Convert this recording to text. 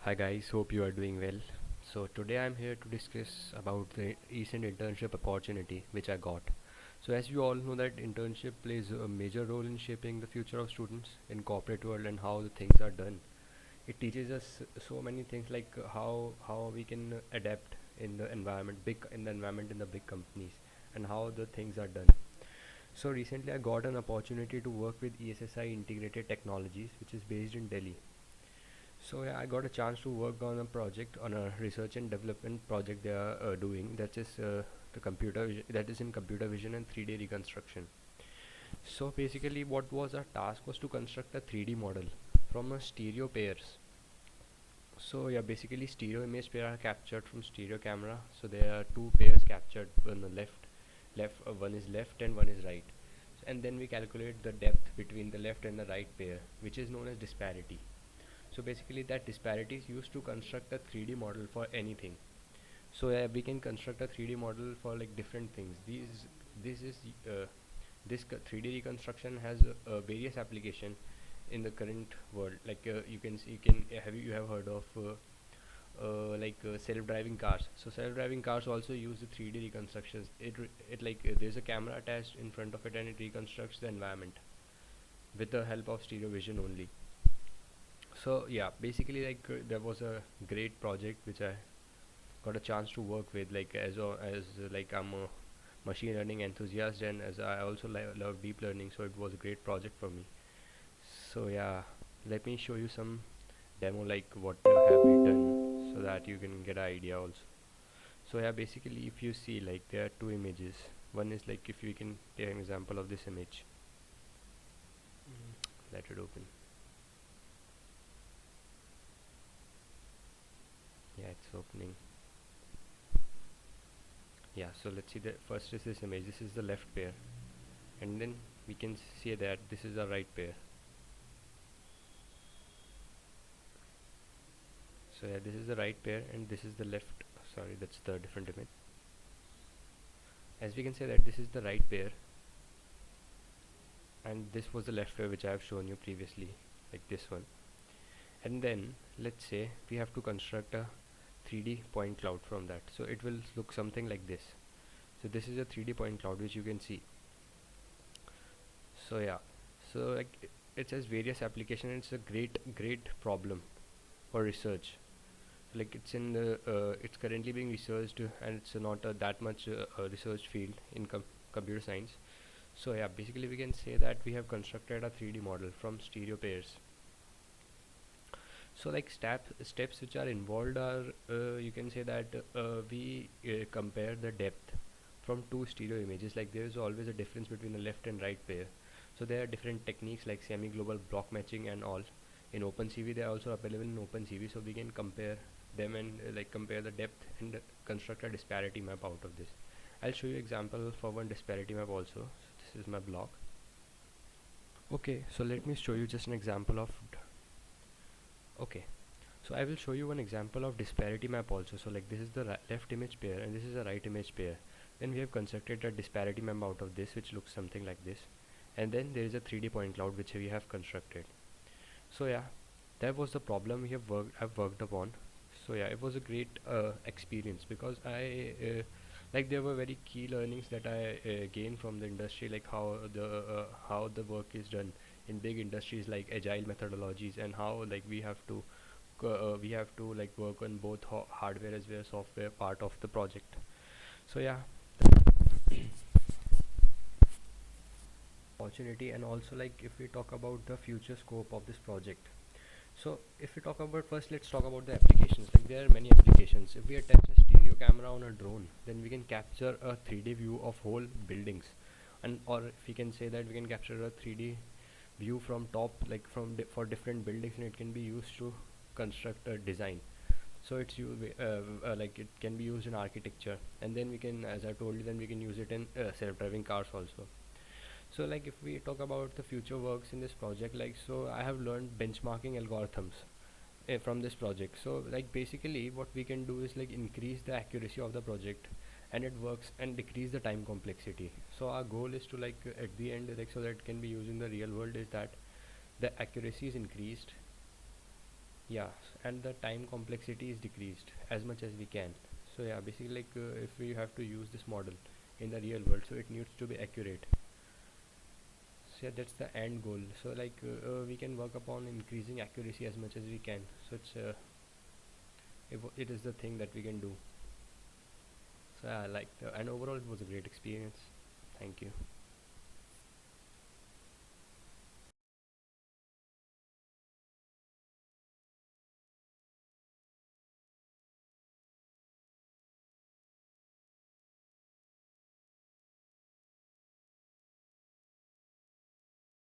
Hi guys, hope you are doing well. So today I'm here to discuss about the recent internship opportunity which I got. So as you all know that internship plays a major role in shaping the future of students in corporate world and how the things are done. It teaches us so many things like how we can adapt in the environment in the big companies and how the things are done. So recently I got an opportunity to work with ESSI Integrated Technologies which is based in Delhi. So yeah, I got a chance to work on a project, on a research and development project they are doing. That is that is in computer vision and 3D reconstruction. So basically, what was our task was to construct a 3D model from a stereo pairs. So yeah, basically stereo image pair are captured from stereo camera. So there are two pairs captured on the one is left and one is right. And then we calculate the depth between the left and the right pair, which is known as disparity. So basically that disparity is used to construct a 3D model for anything. So we can construct a 3D model for like different things. This is uh, 3D reconstruction has various application in the current world. Like you can see, you have heard of self-driving cars. So self-driving cars also use the 3D reconstructions. There's a camera attached in front of it and it reconstructs the environment with the help of stereo vision only. So yeah, basically there was a great project which I got a chance to work with, like I'm a machine learning enthusiast and as I also love deep learning, so it was a great project for me. So yeah, let me show you some demo like what have we done so that you can get an idea also. So yeah, basically if you see, like there are two images. One is like, if you can take an example of this image. Let it open. Yeah, it's opening. Yeah, so let's see, the first is this image. This is the left pair, and then we can see that this is the right pair. So yeah, this is the right pair and this is the left. Sorry, that's the different image. As we can say that this is the right pair and this was the left pair which I have shown you previously, like this one. And then let's say we have to construct a 3D point cloud from that, so it will look something like this. So this is a 3D point cloud which you can see. So yeah, so it has various application and it's a great problem for research. Like it's currently being researched, and it's not that much research field in computer science. So yeah, basically we can say that we have constructed a 3D model from stereo pairs. So like steps which are involved are, you can say that we compare the depth from two stereo images. Like there is always a difference between the left and right pair, so there are different techniques like semi-global block matching and all. In OpenCV they are also available in OpenCV, so we can compare them and compare the depth and construct a disparity map out of this. I'll show you example for one disparity map also. So this is my block. Okay, so let me show you just an example of okay, so I will show you one example of disparity map also. So like this is the left image pair and this is the right image pair. Then we have constructed a disparity map out of this which looks something like this. And then there is a 3D point cloud which we have constructed. So yeah, that was the problem I've worked upon. So yeah, it was a great experience because there were very key learnings that I gained from the industry, like how the work is done in big industries like agile methodologies, and how like we have to like work on both hardware as well as software part of the project. So yeah, opportunity. And also, like if we talk about the future scope of this project, so if we talk about, first let's talk about the applications. Like there are many applications. If we attach a stereo camera on a drone, then we can capture a 3D view of whole buildings, and or if we can say that we can capture a 3D view from top, like for different buildings, and it can be used to construct a design. So like it can be used in architecture, and then we can, as I told you, then we can use it in self-driving cars also. So like if we talk about the future works in this project, like so I have learned benchmarking algorithms from this project. So like basically what we can do is like increase the accuracy of the project, and it works, and decrease the time complexity. So our goal is to at the end, like so that it can be used in the real world, is that the accuracy is increased, Yeah, and the time complexity is decreased as much as we can. So yeah, basically like if we have to use this model in the real world, so it needs to be accurate. So yeah, that's the end goal. So like we can work upon increasing accuracy as much as we can. So it is the thing that we can do. So yeah, like and overall it was a great experience. Thank you.